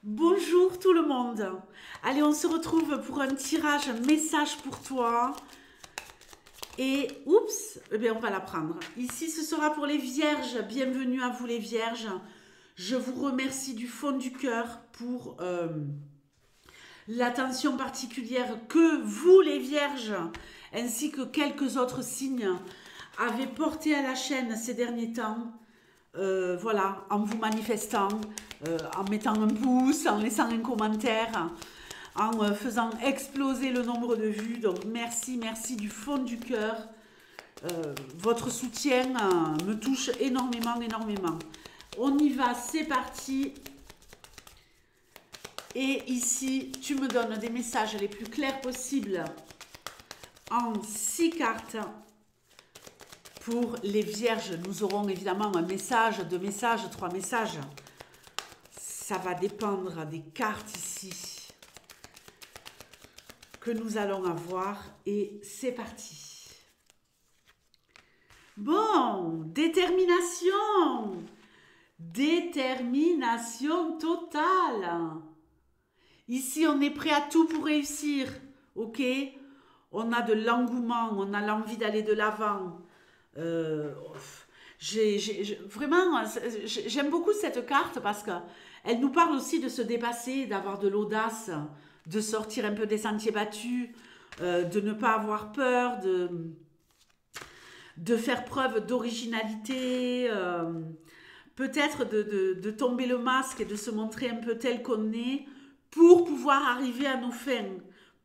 Bonjour tout le monde. Allez, on se retrouve pour un tirage message pour toi. Et, oups, eh bien, on va la prendre. Ici, ce sera pour les vierges. Bienvenue à vous les vierges. Je vous remercie du fond du cœur pour l'attention particulière que vous les vierges, ainsi que quelques autres signes, avez porté à la chaîne ces derniers temps. Voilà, en vous manifestant, en mettant un pouce, en laissant un commentaire, en faisant exploser le nombre de vues. Donc merci, merci du fond du cœur. Votre soutien me touche énormément, énormément. On y va, c'est parti. Et ici, tu me donnes des messages les plus clairs possibles en 6 cartes. Pour les vierges, nous aurons évidemment un message, 2 messages, 3 messages. Ça va dépendre des cartes ici que nous allons avoir. Et c'est parti. Bon, détermination. Détermination totale. Ici, on est prêt à tout pour réussir. Ok? On a de l'engouement, on a l'envie d'aller de l'avant. Vraiment, j'aime beaucoup cette carte parce qu'elle nous parle aussi de se dépasser, d'avoir de l'audace, de sortir un peu des sentiers battus, de ne pas avoir peur, de faire preuve d'originalité, peut-être de tomber le masque et de se montrer un peu tel qu'on est pour pouvoir arriver à nos fins,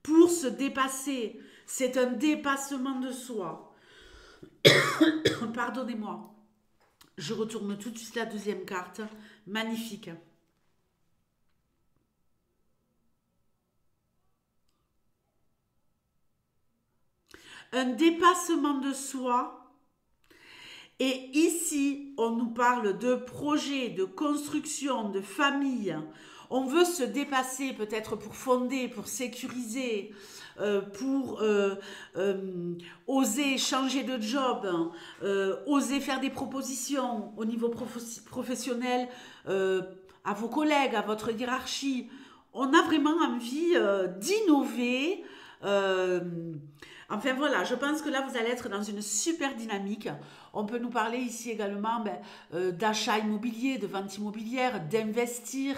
pour se dépasser. C'est un dépassement de soi. Pardonnez-moi. Je retourne tout de suite la deuxième carte. Magnifique. Un dépassement de soi. Et ici, on nous parle de projet, de construction, de famille. On veut se dépasser peut-être pour fonder, pour sécuriser, pour oser changer de job, oser faire des propositions au niveau professionnel à vos collègues, à votre hiérarchie. On a vraiment envie d'innover. Enfin voilà, je pense que là vous allez être dans une super dynamique. On peut nous parler ici également d'achat immobilier, de vente immobilière, d'investir,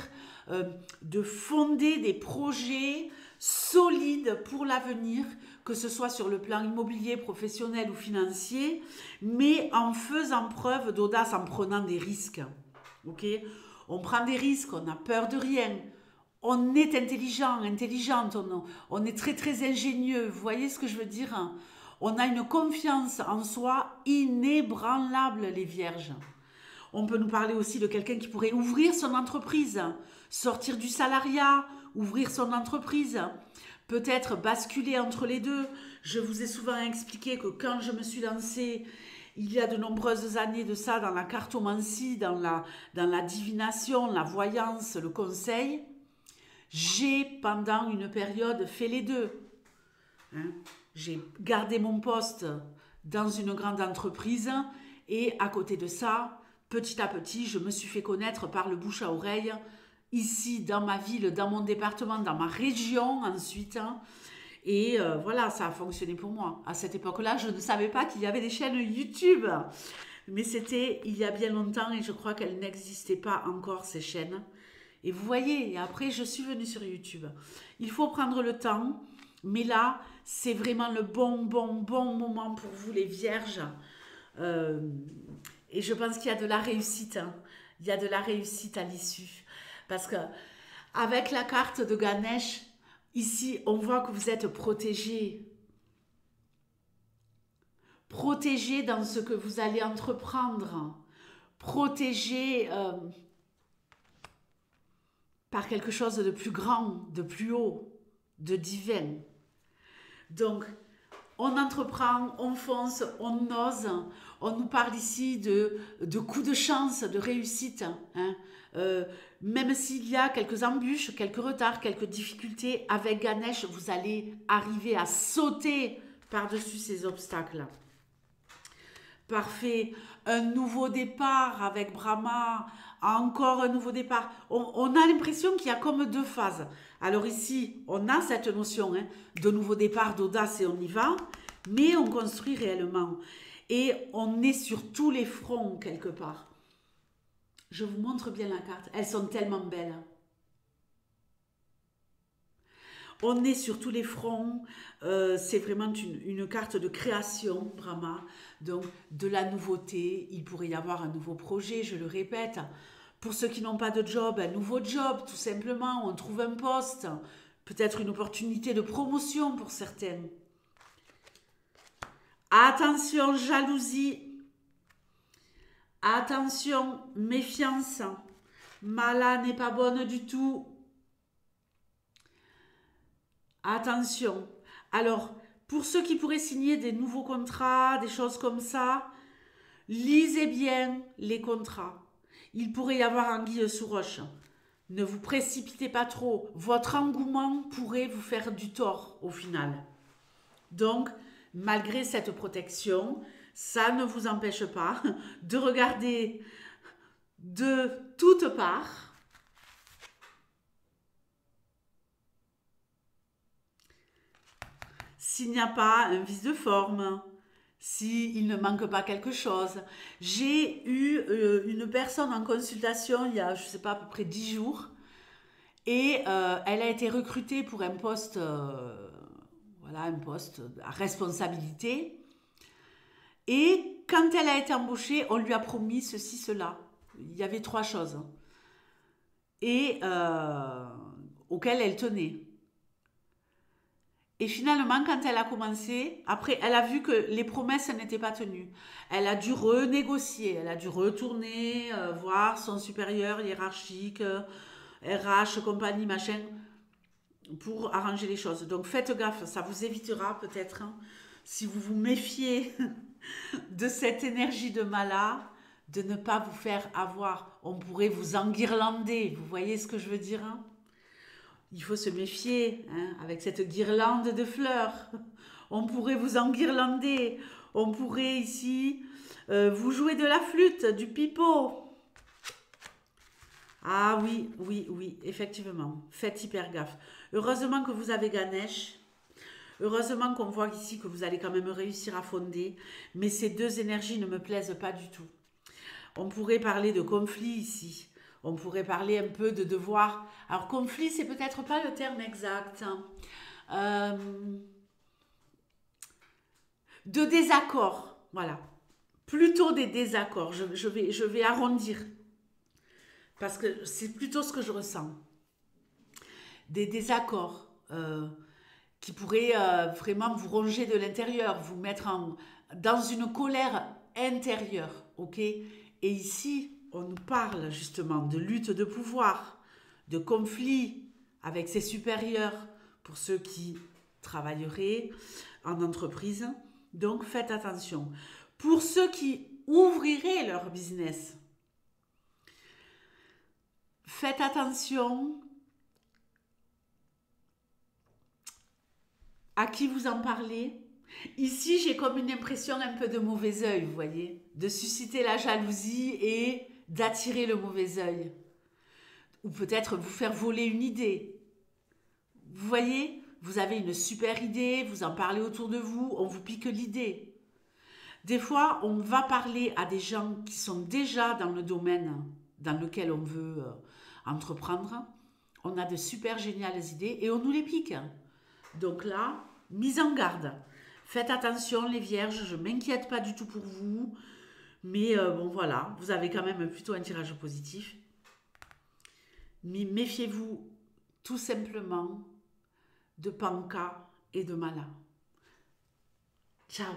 de fonder des projets solides pour l'avenir, que ce soit sur le plan immobilier, professionnel ou financier, mais en faisant preuve d'audace, en prenant des risques. Ok? On prend des risques, on a peur de rien. On est intelligent, intelligente, on est très très ingénieux. Vous voyez ce que je veux dire? On a une confiance en soi inébranlable, les vierges. On peut nous parler aussi de quelqu'un qui pourrait ouvrir son entreprise, sortir du salariat, ouvrir son entreprise, peut-être basculer entre les deux. Je vous ai souvent expliqué que quand je me suis lancée, il y a de nombreuses années de ça, dans la cartomancie, dans la divination, la voyance, le conseil, j'ai pendant une période fait les deux. Hein. J'ai gardé mon poste dans une grande entreprise et à côté de ça, petit à petit, je me suis fait connaître par le bouche à oreille, ici dans ma ville, dans mon département, dans ma région ensuite. Et voilà, ça a fonctionné pour moi. À cette époque-là, je ne savais pas qu'il y avait des chaînes YouTube. Mais c'était il y a bien longtemps et je crois qu'elles n'existaient pas encore, ces chaînes. Et vous voyez, et après, je suis venue sur YouTube. Il faut prendre le temps, mais là, c'est vraiment le bon moment pour vous, les vierges. Euh, et je pense qu'il y a de la réussite. Hein. Il y a de la réussite à l'issue. Parce que avec la carte de Ganesh, ici, on voit que vous êtes protégé. Protégé dans ce que vous allez entreprendre. Protégé par quelque chose de plus grand, de plus haut, de divin. Donc, on entreprend, on fonce, on ose. On nous parle ici de coups de chance, de réussite. Hein. Même s'il y a quelques embûches, quelques retards, quelques difficultés, avec Ganesh, vous allez arriver à sauter par-dessus ces obstacles. Parfait. Un nouveau départ avec Brahma. Encore un nouveau départ. On a l'impression qu'il y a comme deux phases. Alors ici, on a cette notion hein, de nouveau départ, d'audace et on y va. Mais on construit réellement. Et on est sur tous les fronts quelque part. Je vous montre bien la carte. Elles sont tellement belles. On est sur tous les fronts, c'est vraiment une carte de création, Brahma, donc de la nouveauté. Il pourrait y avoir un nouveau projet, je le répète. Pour ceux qui n'ont pas de job, un nouveau job, tout simplement. On trouve un poste, peut-être une opportunité de promotion pour certains. Attention, jalousie. Attention, méfiance. Mala n'est pas bonne du tout. Attention. Alors, pour ceux qui pourraient signer des nouveaux contrats, des choses comme ça, lisez bien les contrats. Il pourrait y avoir anguille sous roche. Ne vous précipitez pas trop. Votre engouement pourrait vous faire du tort au final. Donc, malgré cette protection, ça ne vous empêche pas de regarder de toutes parts. S'il n'y a pas un vice de forme, s'il ne manque pas quelque chose. J'ai eu une personne en consultation il y a, je ne sais pas, à peu près 10 jours. Et elle a été recrutée pour un poste, voilà, un poste à responsabilité. Et quand elle a été embauchée, on lui a promis ceci, cela. Il y avait 3 choses. Et auxquelles elle tenait. Et finalement, quand elle a commencé, après, elle a vu que les promesses n'étaient pas tenues. Elle a dû renégocier, elle a dû retourner, voir son supérieur hiérarchique, RH, compagnie, machin, pour arranger les choses. Donc faites gaffe, ça vous évitera peut-être, hein, si vous vous méfiez de cette énergie de Mala, de ne pas vous faire avoir. On pourrait vous enguirlander, vous voyez ce que je veux dire, hein? Il faut se méfier hein, avec cette guirlande de fleurs. On pourrait vous enguirlander. On pourrait ici vous jouer de la flûte, du pipeau. Ah oui, oui, oui, effectivement. Faites hyper gaffe. Heureusement que vous avez Ganesh. Heureusement qu'on voit ici que vous allez quand même réussir à fonder. Mais ces deux énergies ne me plaisent pas du tout. On pourrait parler de conflit ici. On pourrait parler un peu de devoir. Alors, conflit, c'est peut-être pas le terme exact. De désaccord. Voilà. Plutôt des désaccords. Je vais arrondir. Parce que c'est plutôt ce que je ressens. Des désaccords qui pourraient vraiment vous ronger de l'intérieur, vous mettre dans une colère intérieure. Ok ? Et ici, on nous parle justement de lutte de pouvoir, de conflit avec ses supérieurs pour ceux qui travailleraient en entreprise. Donc faites attention. Pour ceux qui ouvriraient leur business, faites attention à qui vous en parlez. Ici, j'ai comme une impression un peu de mauvais œil, vous voyez, de susciter la jalousie et d'attirer le mauvais œil. Ou peut-être vous faire voler une idée. Vous voyez, vous avez une super idée, vous en parlez autour de vous, on vous pique l'idée. Des fois, on va parler à des gens qui sont déjà dans le domaine dans lequel on veut entreprendre. On a de super géniales idées et on nous les pique. Donc là, mise en garde. Faites attention les vierges, je ne m'inquiète pas du tout pour vous. Mais bon voilà, vous avez quand même plutôt un tirage positif. Mais méfiez-vous tout simplement de Panka et de Mala. Ciao.